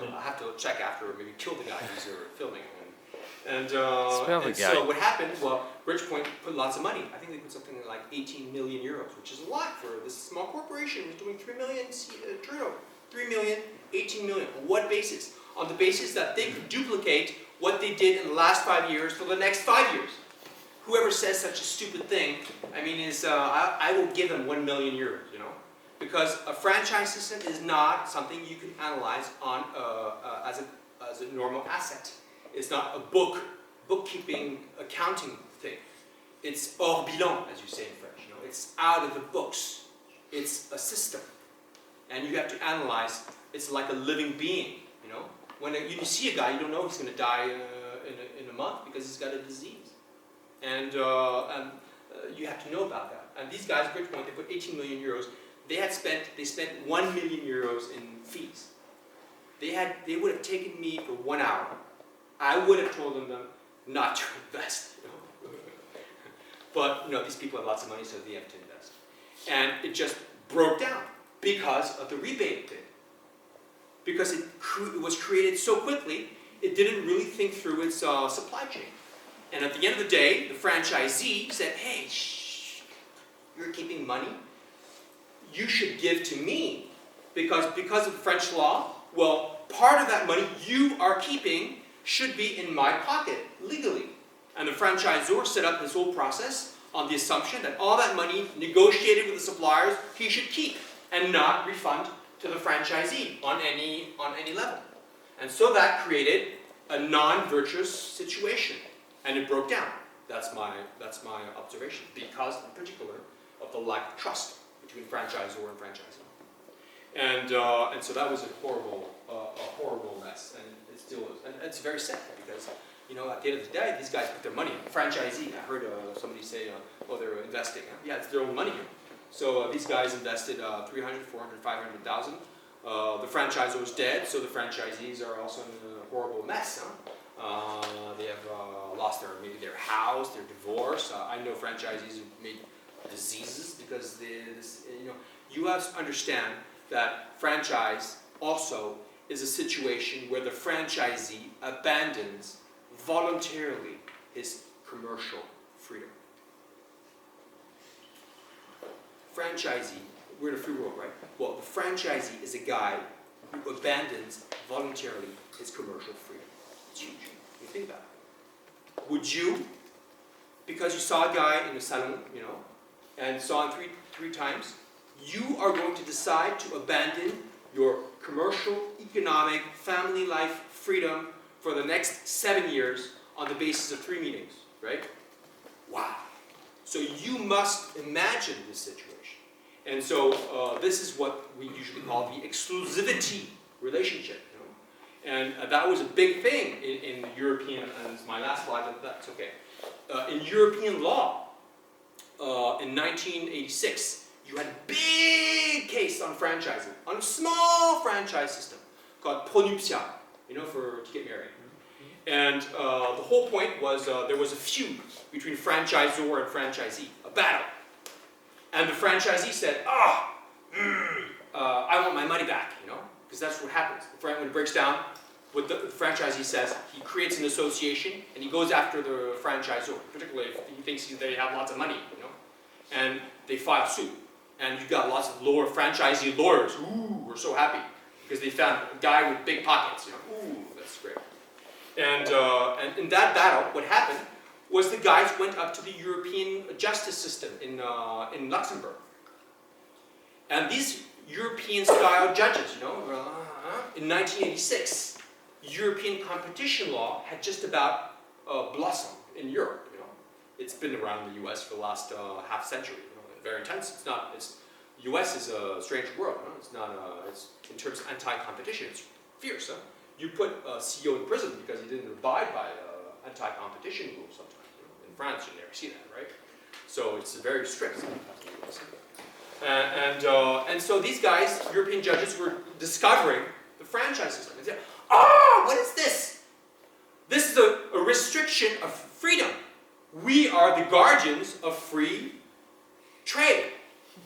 I have to check after, or maybe kill the guy who's filming. And guy. so what happened, well, Bridgepoint put lots of money. I think they put something like 18 million euros, which is a lot for this small corporation. It was doing 3 million turnover. 3 million, 18 million. On what basis? On the basis that they could duplicate what they did in the last 5 years for the next 5 years. Whoever says such a stupid thing, I mean, I will give them 1 million euros, you know? Because a franchise system is not something you can analyze on as a normal asset. It's not a bookkeeping, accounting thing. It's hors bilan, as you say in French. You know, it's out of the books. It's a system, and you have to analyze. It's like a living being. You know, when you see a guy, you don't know he's going to die in a month because he's got a disease, and you have to know about that. And these guys, Bridgepoint, they put 18 million euros. They spent 1 million euros in fees. They would have taken me for 1 hour. I would have told them not to invest. You know? But you know, these people have lots of money, so they have to invest. And it just broke down because of the rebate thing. Because it was created so quickly, it didn't really think through its supply chain. And at the end of the day, the franchisee said, hey, shh, you're keeping money. You should give to me. Because of the French law, well, part of that money you are keeping should be in my pocket, legally. And the franchisor set up this whole process on the assumption that all that money negotiated with the suppliers, he should keep and not refund to the franchisee on any level. And so that created a non-virtuous situation, and it broke down. That's my observation, because in particular of the lack of trust between franchisor and franchisee. And so that was a horrible mess, and it still is. And it's very sad because, you know, at the end of the day, these guys put their money in. Franchisee, I heard somebody say, oh, they're investing. Yeah, it's their own money. So these guys invested 300, 400, 500,000. The franchisor was dead, so the franchisees are also in a horrible mess. They have lost maybe their house, their divorce. I know franchisees who made diseases because you have to understand that franchise also is a situation where the franchisee abandons voluntarily his commercial freedom. Franchisee, we're in a free world, right? Well, the franchisee is a guy who abandons voluntarily his commercial freedom. It's huge. You think about it. Would you, because you saw a guy in the salon, you know, and saw him three times, you are going to decide to abandon your commercial, economic, family life freedom for the next 7 years on the basis of 3 meetings, right? Wow. So you must imagine this situation. And so this is what we usually call the exclusivity relationship. You know? And that was a big thing in European, and it's my last slide, but that's okay. In European law, in 1986, you had a big case on franchising, on a small franchise system called pronuptial, you know, to get married. And the whole point was there was a feud between franchisor and franchisee, a battle. And the franchisee said, I want my money back, you know, because that's what happens. When it breaks down, what the franchisee says, he creates an association and he goes after the franchisor, particularly if he thinks they have lots of money, you know, and they file suit. And you got lots of franchisee lawyers, ooh, we're so happy, because they found a guy with big pockets, you know, ooh, that's great. And in that battle, what happened was the guys went up to the European justice system in Luxembourg. And these European-style judges, you know, in 1986, European competition law had just about blossomed in Europe, you know. It's been around the US for the last half century. Very intense. U.S. is a strange world. Huh? It's not. It's in terms of anti-competition. It's fierce. Huh? You put a CEO in prison because he didn't abide by anti-competition rules. Sometimes, you know? In France, you never see that, right? So it's very strict. And so these guys, European judges, were discovering the franchise system. They said, what is this? This is a restriction of freedom. We are the guardians of free trade.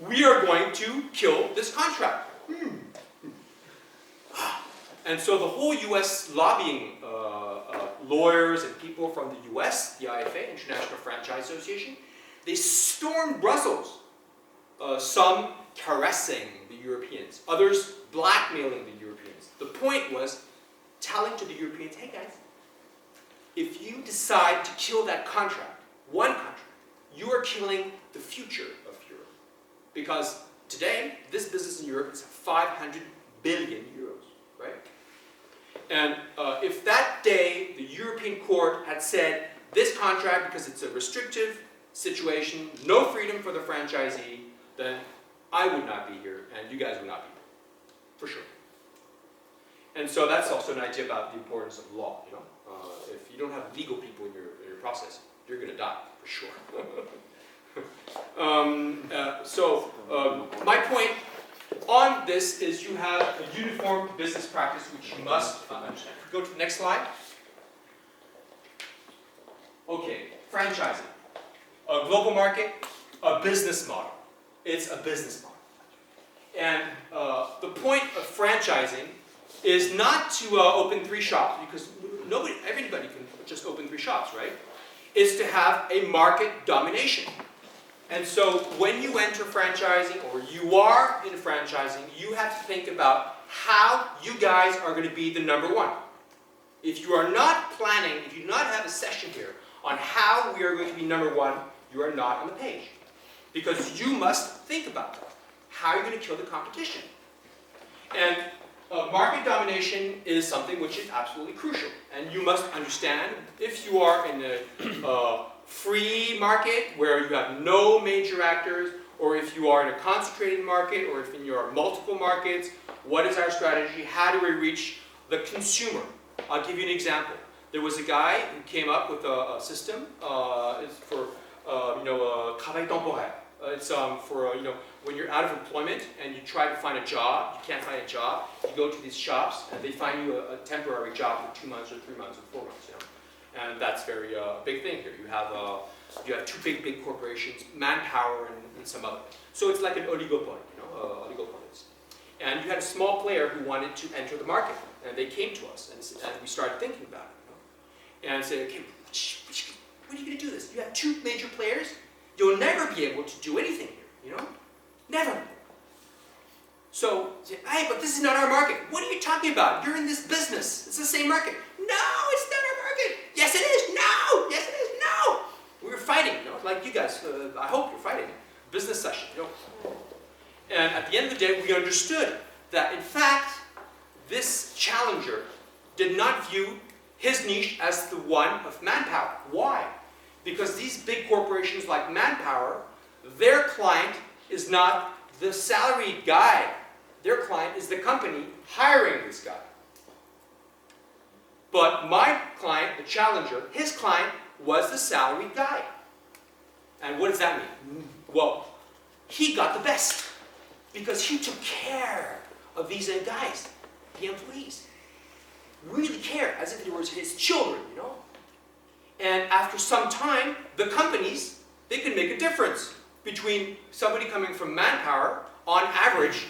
We are going to kill this contract. And so the whole US lobbying lawyers and people from the US, the IFA, International Franchise Association, they stormed Brussels, some caressing the Europeans, others blackmailing the Europeans. The point was telling to the Europeans, hey guys, if you decide to kill that contract, one contract, you are killing the future of Europe. Because today, this business in Europe is 500 billion euros, right? And if that day the European court had said this contract, because it's a restrictive situation, no freedom for the franchisee, then I would not be here and you guys would not be here, for sure. And so that's also an idea about the importance of law, you know? If you don't have legal people in your process, you're going to die, for sure. My point on this is you have a uniform business practice which you must understand. Go to the next slide. Okay, franchising. A global market, a business model. It's a business model. And the point of franchising is not to open 3 shops, because everybody can just open 3 shops, right? It's to have a market domination. And so when you enter franchising, or you are in franchising, you have to think about how you guys are going to be the #1. If you are not planning, if you do not have a session here on how we are going to be #1, you are not on the page. Because you must think about that. How you're going to kill the competition. And market domination is something which is absolutely crucial. And you must understand, if you are in a free market where you have no major actors, or if you are in a concentrated market, or if you are multiple markets, what is our strategy? How do we reach the consumer? I'll give you an example. There was a guy who came up with a system. It's for travail temporaire. It's for when you're out of employment and you try to find a job, you can't find a job. You go to these shops and they find you a temporary job for 2 months or 3 months or 4 months. And that's very big thing here. You have 2 big corporations, Manpower and some other. So it's like an oligopoly, oligopolies. And you had a small player who wanted to enter the market, and they came to us, and we started thinking about it, and said, okay, when are you going to do this? You have 2 major players. You'll never be able to do anything here, never. So, hey, but this is not our market. What are you talking about? You're in this business. It's the same market. No, it's not our market. Yes, it is. No. Yes, it is. No. We were fighting, like you guys. I hope you're fighting. Business session, And at the end of the day, we understood that, in fact, this challenger did not view his niche as the one of Manpower. Why? Because these big corporations like Manpower, their client is not the salaried guy. Their client is the company hiring this guy. But my client, the challenger, his client was the salaried guy. And what does that mean? Well, he got the best because he took care of these guys, the employees. Really cared, as if they were his children, And after some time, the companies, they could make a difference between somebody coming from Manpower, on average,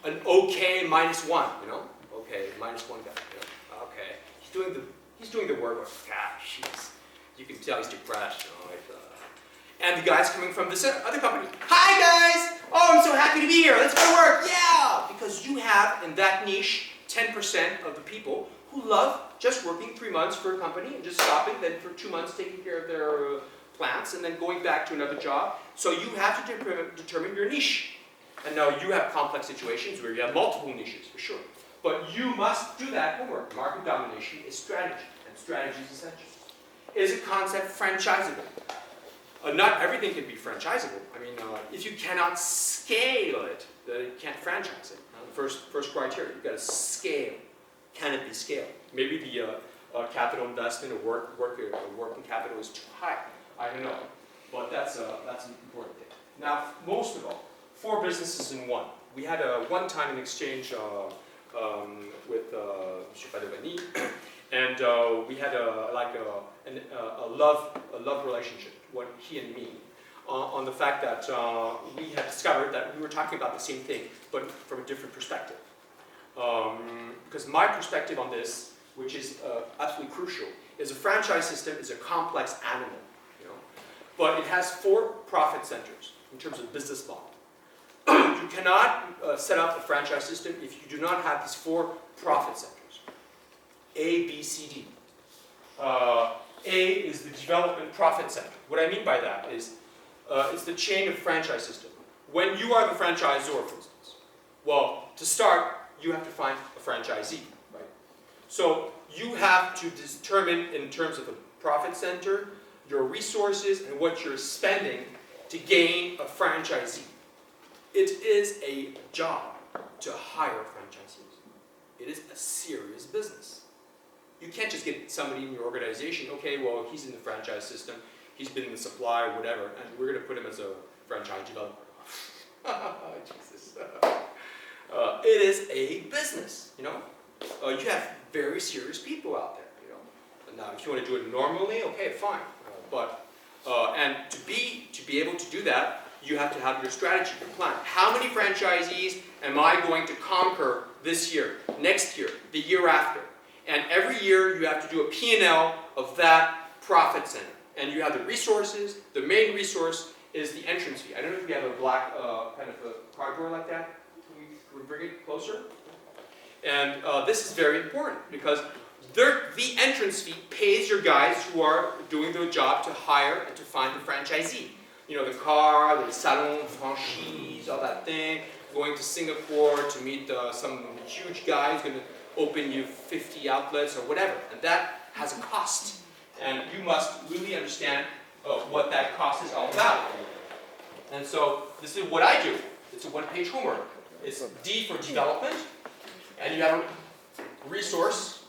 an okay -1, Okay, -1 guy, Okay, he's doing the work. Gosh, you can tell he's depressed, And the guys coming from this other company, hi guys! Oh, I'm so happy to be here. Let's go to work. Yeah, because you have in that niche 10% of the people who love just working 3 months for a company and just stopping, then for 2 months taking care of their plants and then going back to another job. So you have to determine your niche. And now you have complex situations where you have multiple niches, for sure. But you must do that homework. Market domination is strategy, and strategy is essential. Is a concept franchisable? Not everything can be franchisable. I mean, if you cannot scale it, then you can't franchise it. First criteria, you've got to scale. Can it be scaled? Maybe the capital investment or working capital is too high. I don't know, but that's an important thing. Now, most of all, 4 businesses in one. We had one time an exchange with Mr. Padovani, and we had a love relationship, he and me, on the fact that we had discovered that we were talking about the same thing, but from a different perspective. because my perspective on this, which is absolutely crucial, is a franchise system is a complex animal, you know, but it has 4 profit centers in terms of business model. You cannot set up a franchise system if you do not have these 4 profit centers. A, B, C, D. A is the development profit center. What I mean by that is it's the chain of franchise system. When you are the franchisor, for instance, well, to start, you have to find a franchisee, right? So you have to determine in terms of a profit center, your resources and what you're spending to gain a franchisee. It is a job to hire franchisees. It is a serious business. You can't just get somebody in your organization, okay, well, he's in the franchise system, he's been in the supply or whatever, and we're going to put him as a franchise developer. Jesus. It is a business, you know. You have very serious people out there, you know. Now, if you want to do it normally, okay, fine. And to be able to do that, you have to have your strategy, your plan. How many franchisees am I going to conquer this year, next year, the year after? And every year you have to do a P&L of that profit center. And you have the resources. The main resource is the entrance fee. I don't know if we have a black kind of a cardboard like that. Can we bring it closer? And this is very important because the entrance fee pays your guys who are doing their job to hire and to find the franchisee. You know, the car, the salon, franchise, all that thing. Going to Singapore to meet some huge guy who's going to open you 50 outlets or whatever. And that has a cost. And you must really understand what that cost is all about. And so this is what I do. It's a one-page homework. It's D for development. And you have a resource.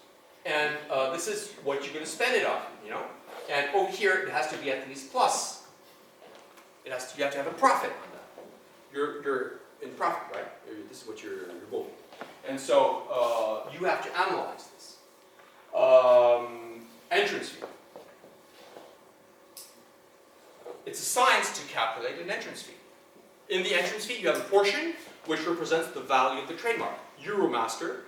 And this is what you're going to spend it on, you know. And over here, it has to be at least plus. You have to have a profit on that. You're in profit, right? This is what your goal. And so you have to analyze this. Entrance fee. It's a science to calculate an entrance fee. In the entrance fee, you have a portion which represents the value of the trademark. Euromaster,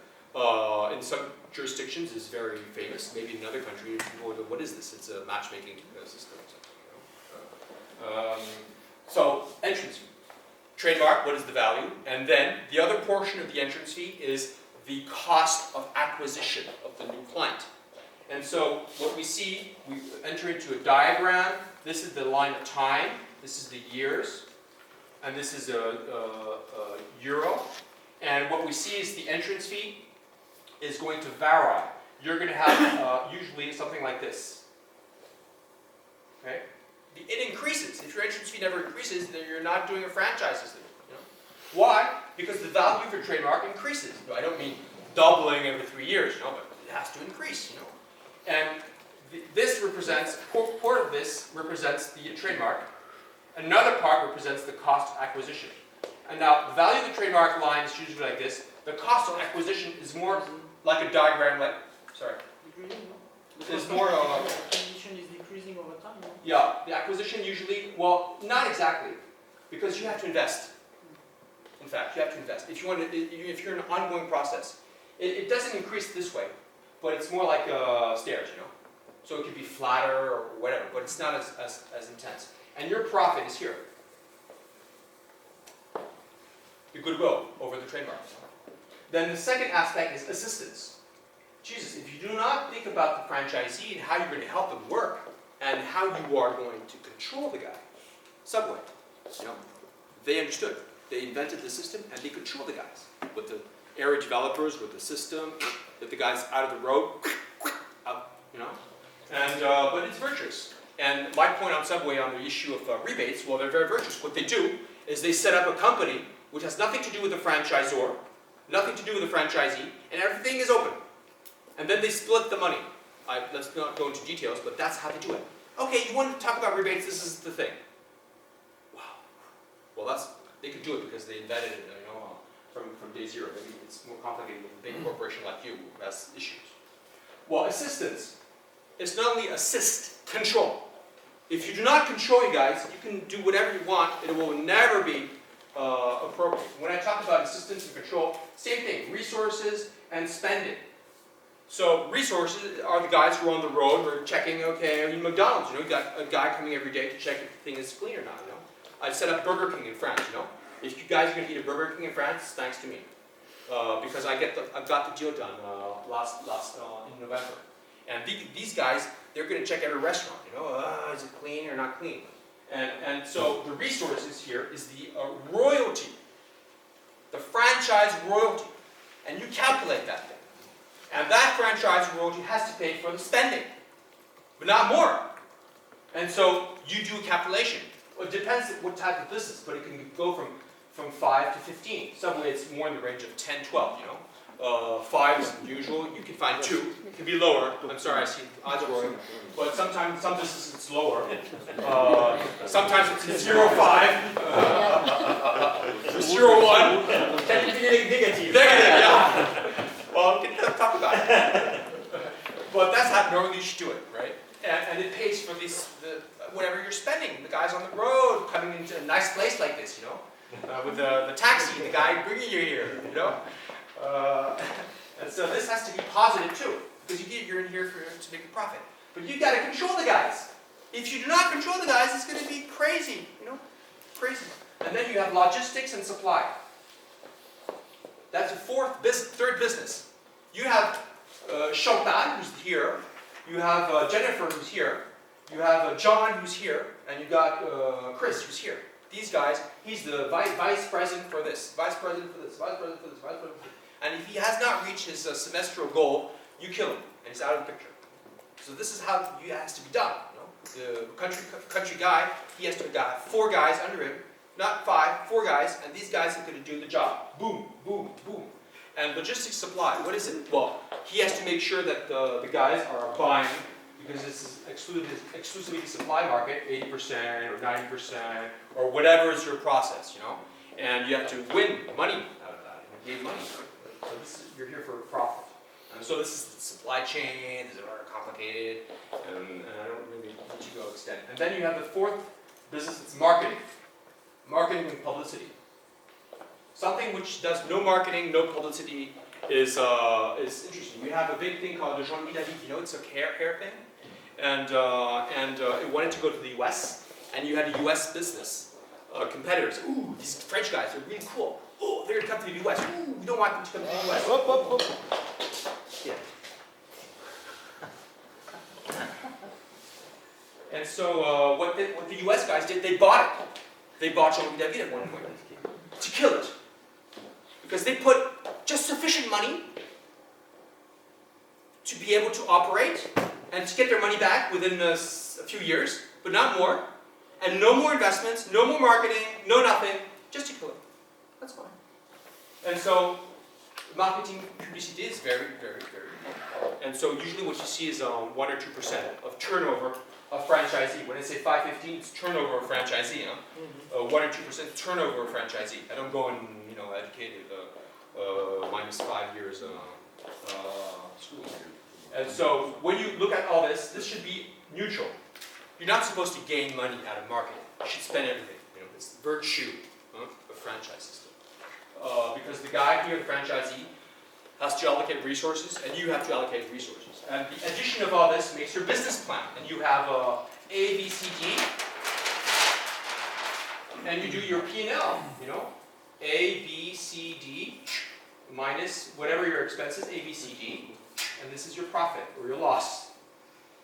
in some jurisdictions, is very famous. Maybe in another country, people go, what is this? It's a matchmaking system. So, entrance fee. Trademark, what is the value? And then the other portion of the entrance fee is the cost of acquisition of the new client. And so what we see, we enter into a diagram. This is the line of time. This is the years. And this is a euro. And what we see is the entrance fee is going to vary. You're going to have usually something like this. Okay? It increases. If your entrance fee never increases, then you're not doing a franchise system. You know? Why? Because the value of your trademark increases. I don't mean doubling every 3 years, you know, but it has to increase, you know. And this represents, part of this represents the trademark. Another part represents the cost of acquisition. And now, the value of the trademark line is usually like this. The cost of acquisition is more like a diagram, like, sorry. It's more acquisition is decreasing over time. No? Yeah, the acquisition usually, well, not exactly, because you have to invest. In fact, you have to invest. If you want to, if you're in an ongoing process, it doesn't increase this way, but it's more like stairs, you know. So it could be flatter or whatever, but it's not as intense. And your profit is here. The goodwill over the trademark. Then the second aspect is assistance. Jesus, if you do not think about the franchisee and how you're going to help them work and how you are going to control the guy, Subway, you know, they understood. They invented the system and they control the guys with the area developers, with the system, with the guys out of the road, out, you know. And but it's virtuous. And my point on Subway on the issue of rebates, well, they're very virtuous. What they do is they set up a company which has nothing to do with the franchisor, nothing to do with the franchisee, and everything is open. And then they split the money. Let's not go into details, but that's how they do it. Okay, you want to talk about rebates, this is the thing. Wow. Well, they could do it because they invented it, you know, from day zero. Maybe it's more complicated with a big corporation like you who has issues. Well, assistance. It's not only assist, control. If you do not control you guys, you can do whatever you want, it will never be appropriate. When I talk about assistance and control, same thing, resources and spending. So resources are the guys who are on the road who are checking, okay, in McDonald's, you got a guy coming every day to check if the thing is clean or not, I set up Burger King in France, If you guys are going to eat a Burger King in France, it's thanks to me. Because I've got the deal done in November. And these guys, they're going to check every restaurant, is it clean or not clean? And so the resources here is the royalty, the franchise royalty. And you calculate that thing. And that franchise royalty has to pay for the spending, but not more. And so you do a calculation. Well, it depends on what type of business, but it can go from 5 to 15. Subway, it's more in the range of 10, 12, 5 is usual. You can find 2. It can be lower. I'm sorry, I see odds rolling. But sometimes, some businesses it's lower. Sometimes it's 0, 5. 0, 1. Negative, yeah. Well, we can talk about it. But that's how normally you should do it, right? And it pays for whatever you're spending. The guys on the road coming into a nice place like this, with the taxi, the guy bringing you here, And so this has to be positive too, because you're in here to make a profit. But you got to control the guys. If you do not control the guys, it's going to be crazy, crazy. And then you have logistics and supply. That's the third business. You have Chantal, who's here. You have Jennifer, who's here. You have John, who's here. And you got Chris, who's here. These guys, he's the vice president for this, vice president for this, vice president for this, vice president for this. And if he has not reached his semestral goal, you kill him, and he's out of the picture. So this is how it has to be done. The country guy, he has to have 4 guys under him, not 5, 4 guys, and these guys are going to do the job. Boom, boom, boom. And logistics supply, what is it? Well, he has to make sure that the guys are buying, because this is exclusively the supply market, 80% or 90%, or whatever is your process, And you have to win money out of that, and gain money. So you're here for profit. And so this is the supply chain, this is very complicated, and I don't really need to go extend. And then you have the 4th business, it's marketing. Marketing and publicity. Something which does no marketing, no publicity is interesting. We have a big thing called the Jean-Louis David, it's a hair thing. And it wanted to go to the US, and you had a US business competitors. Ooh, these French guys are really cool. Oh, they're going to come to the US. Ooh, we don't want them to come to the US. Whoop, whoop, whoop. Yeah. And so what the US guys did, they bought it. They bought Jean-Louis David at one point to kill it. Because they put just sufficient money to be able to operate and to get their money back within a few years, but not more. And no more investments, no more marketing, no nothing, just to kill it. That's fine. And so marketing publicité is very, very, very important. And so usually what you see is 1 or 2% of turnover of franchisee. When I say 515, it's turnover of franchisee. 1 or 2% turnover of franchisee. I don't go and educated -5 years school. And so when you look at all this should be neutral. You're not supposed to gain money out of marketing. You should spend everything. It's the virtue of franchise system. Because the guy here, the franchisee, has to allocate resources, and you have to allocate resources. And the addition of all this makes your business plan. And you have A, B, C, D. And you do your P&L, A, B, C, D, minus whatever your expenses, A, B, C, D. And this is your profit or your loss.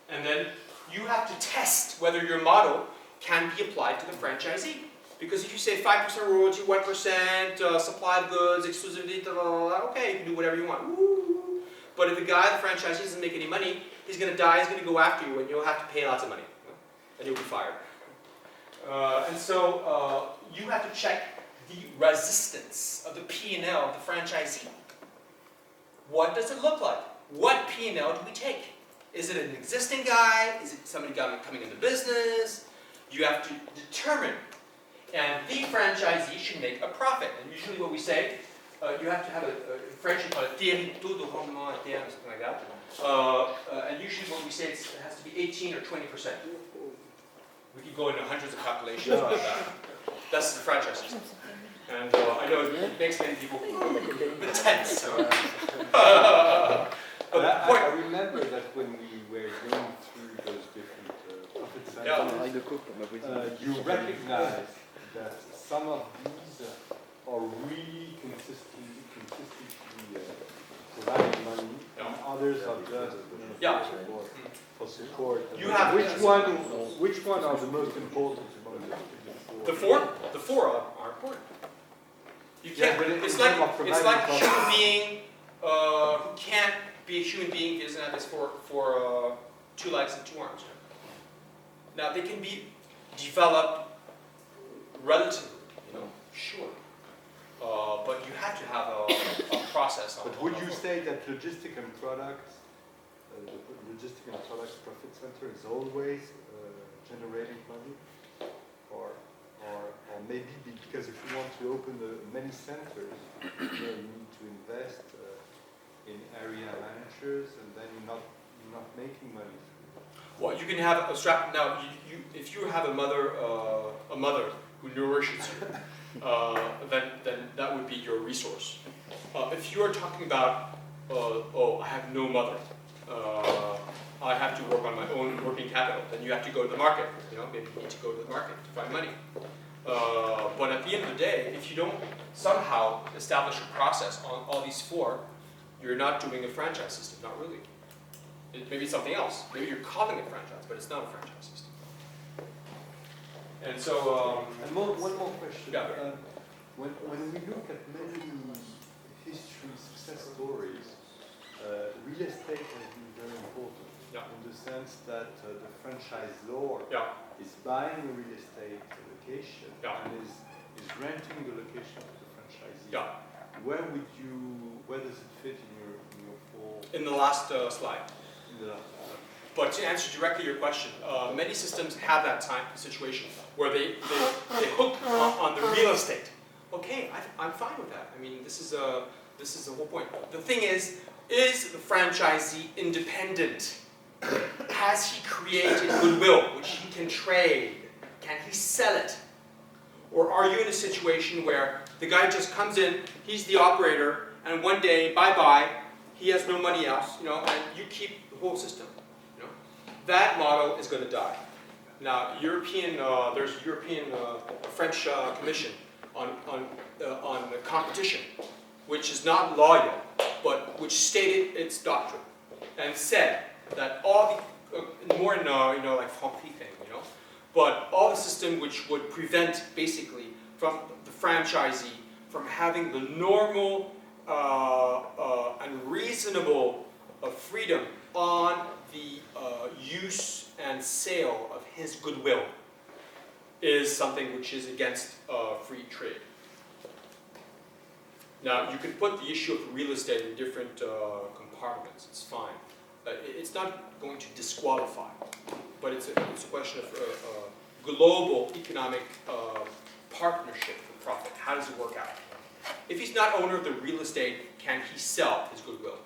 And then you have to test whether your model can be applied to the franchisee. Because if you say 5% royalty, 1% supply of goods, exclusivity, okay, you can do whatever you want. Woo. But if the guy, the franchisee, doesn't make any money, he's going to die, he's going to go after you, and you'll have to pay lots of money. And you'll be fired. And so you have to check the resistance of the P&L of the franchisee. What does it look like? What P&L do we take? Is it an existing guy? Is it somebody coming into business? You have to determine. And the franchisee should make a profit. And usually what we say, you have to have in French you call it taux de rendement interne, something like that. And usually what we say it has to be 18 or 20%. We could go into hundreds of calculations about that. That's the franchise system. And I know it makes many people tense. But I remember that when we were going through those different profit centers, you recognize that some of these are really consistently providing money, and others are just for support. You have which one are the most important among the four are important. You can't. It's like a human being who can't be a human being who doesn't have this for 2 legs and 2 arms. Now they can be developed relatively, sure, but you have to have a process. But would you say that logistic and products, the logistic and products profit center is always generating money, or maybe because if you want to open many centers, you need to invest in area managers, and then you're not making money. Well, you can have a strap now. If you have a mother who nourishes you, then that would be your resource. If you are talking about, I have no mother, I have to work on my own working capital, then you have to go to the market. Maybe you need to go to the market to find money. But at the end of the day, if you don't somehow establish a process on all these 4, you're not doing a franchise system. Not really. It may be something else. Maybe you're calling it franchise, but it's not a franchise system. And so... and one more question. Yeah. When we look at many history success stories, real estate has been very important in the sense that the franchisor is buying a real estate location and is renting the location to the franchisee. Where does it fit in your 4? In the last slide. But to answer directly your question, many systems have that situation where they hook on the real estate. Okay, I'm fine with that. I mean, this is the whole point. The thing is the franchisee independent? Has he created goodwill which he can trade? Can he sell it? Or are you in a situation where the guy just comes in, he's the operator, and one day, bye-bye, he has no money else, and you keep the whole system. That model is going to die. Now, there's a European French Commission on competition, which is not law yet, but which stated its doctrine and said that all the more in like Franprix thing, but all the system which would prevent basically from the franchisee from having the normal and reasonable freedom on the use and sale of his goodwill is something which is against free trade. Now, you can put the issue of real estate in different compartments. It's fine. It's not going to disqualify, but it's a question of global economic partnership for profit. How does it work out? If he's not owner of the real estate, can he sell his goodwill?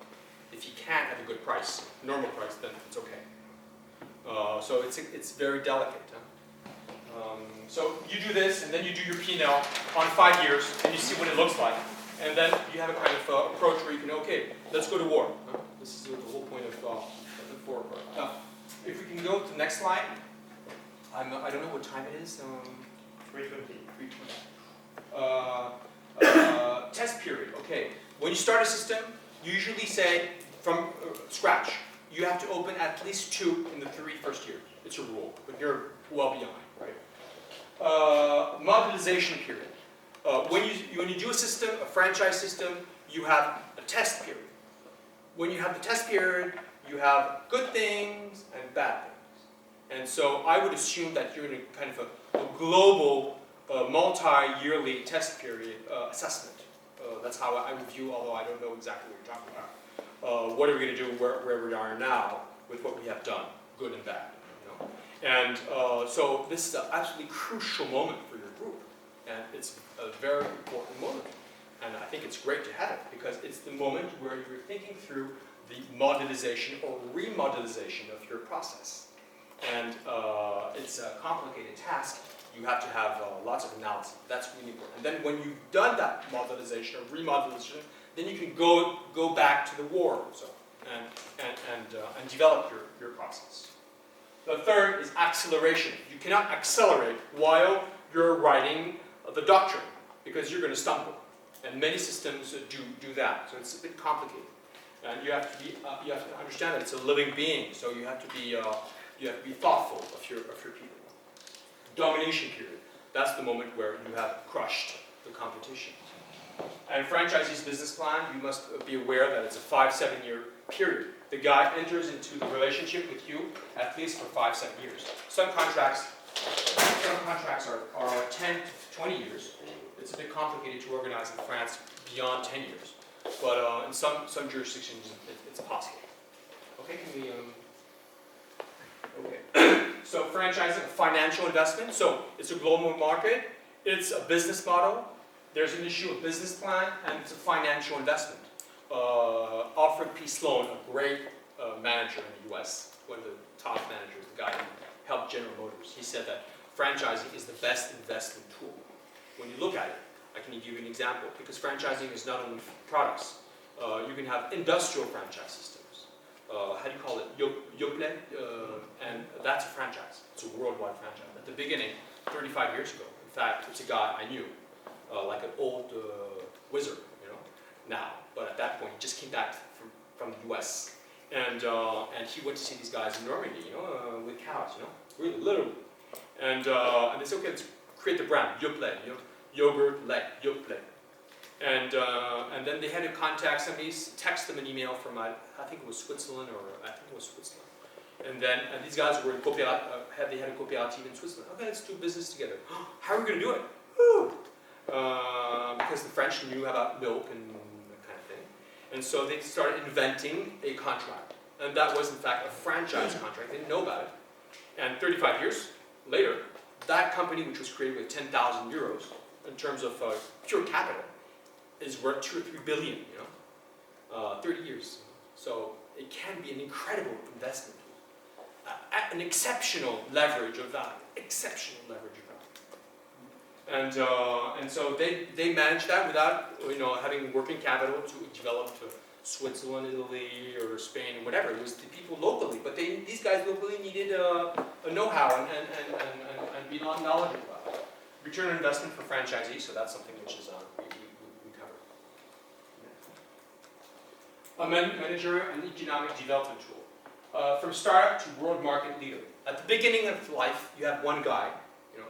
If he can't at a good price, normal price, then it's okay. So it's very delicate. So you do this, and then you do your P&L on 5 years, and you see what it looks like. And then you have a kind of approach where you can, okay, let's go to war. This is the whole point of the 4 approach. Now, if we can go to the next slide. I don't know what time it is. 3:20. Test period. Okay. When you start a system, you usually say from scratch, you have to open at least 2 in the 3 first years. It's a rule, but you're well beyond, right? Modelization period. When you do a system, a franchise system, you have a test period. When you have the test period, you have good things and bad things. And so I would assume that you're in a kind of a global, multi-yearly test period assessment. That's how I would view, although I don't know exactly what you're talking about. What are we going to do where we are now with what we have done, good and bad? And so this is an absolutely crucial moment for your group. And it's a very important moment. And I think it's great to have it because it's the moment where you're thinking through the modelization or remodelization of your process. And it's a complicated task. you have to have lots of analysis. That's really important. And then when you've done that modelization or remodelization, then you can go back to the war zone and develop your process. The third is acceleration. You cannot accelerate while you're writing the doctrine because you're going to stumble. And many systems do that, so it's a bit complicated. And you have to understand that it's a living being, so you have to be thoughtful of your people. Domination period. That's the moment where you have crushed the competition. And franchisee's business plan, you must be aware that it's a 5-7 year period. The guy enters into the relationship with you at least for 5-7 years. Some contracts are 10 to 20 years. It's a bit complicated to organize in France beyond 10 years. But in some jurisdictions, it's possible. Okay, can we... Okay. So franchising, a financial investment. So it's a global market. It's a business model. There's an issue of business plan, and it's a financial investment. Alfred P. Sloan, a great manager in the U.S., one of the top managers, the guy who helped General Motors, he said that franchising is the best investment tool. When you look at it, I can give you an example, because franchising is not only products. You can have industrial franchise systems. How do you call it? Yoplait, and that's a franchise. It's a worldwide franchise. At the beginning, 35 years ago, in fact, it's a guy I knew, like an old wizard, you know, now. But at that point, he just came back from the U.S. And he went to see these guys in Normandy, you know, with cows, you know, really, literally. And they said, okay, let's create the brand, Yoplait, you know, yogurt, lait, Yoplait. And then they had to contact somebody, text them an email from, I think it was Switzerland, And then these guys were in they had a cooperative in Switzerland. Okay, let's do business together. How are we going to do it? Because the French knew about milk and that kind of thing. And so they started inventing a contract. And that was, in fact, a franchise contract. They didn't know about it. And 35 years later, that company, which was created with 10,000 euros in terms of pure capital, is worth 2 or 3 billion, you know, 30 years. So it can be an incredible investment, an exceptional leverage of value, And so they managed that without, you know, having working capital to develop to Switzerland, Italy, or Spain, or whatever. It was the people locally, but these guys locally needed a know-how and be knowledgeable about it. Return on investment for franchisees, so that's something which is we covered. A managerial and economic development tool. From startup to world market leader. At the beginning of life, you have one guy. You know,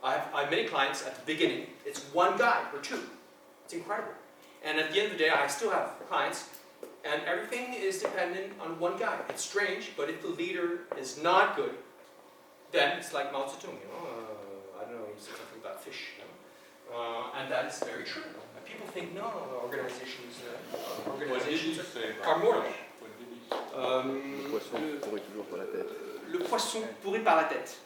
I have many clients at the beginning. It's one guy or two. It's incredible. And at the end of the day, I still have clients, and everything is dependent on one guy. It's strange, but if the leader is not good, then it's like Mao Zedong. You know, I don't know. He said something about fish. You know? And that is very true. People think no, organizations are mortal. Le poisson pourri par la tête.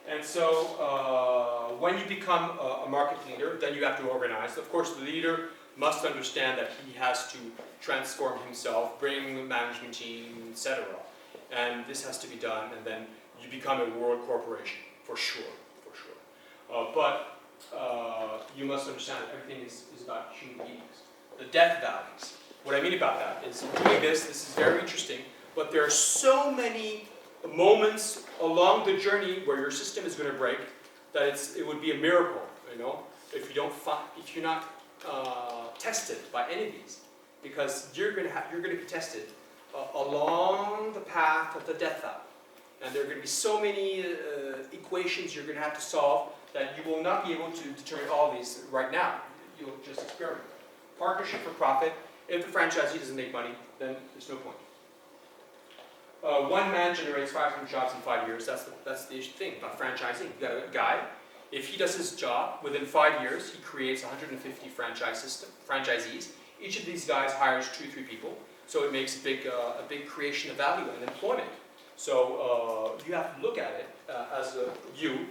And so, when you become a market leader, then you have to organize. Of course, the leader must understand that he has to transform himself, bring a management team, etc. And this has to be done, and then you become a world corporation, for sure. But you must understand that everything is about human beings. The death values. What I mean about that is, doing this is very interesting, but there are so many moments along the journey where your system is going to break that it would be a miracle, you know, if you're not tested by any of these, because you're going to be tested along the path of the death value, and there are going to be so many equations you're going to have to solve that you will not be able to determine all these right now. You'll just experiment. Partnership for profit. If the franchisee doesn't make money, then there's no point. One man generates 500 jobs in 5 years. That's the thing about franchising. You got a guy. If he does his job, within 5 years, he creates 150 franchisees. Each of these guys hires 2 or 3 people. So it makes a big creation of value and employment. So you have to look at it as you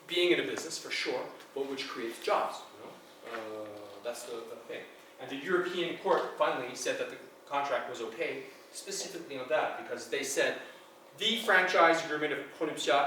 being in a business for sure, but which creates jobs. You know? That's the thing. And the European court finally said that the contract was okay, specifically on that, because they said the franchise agreement of Pronuptia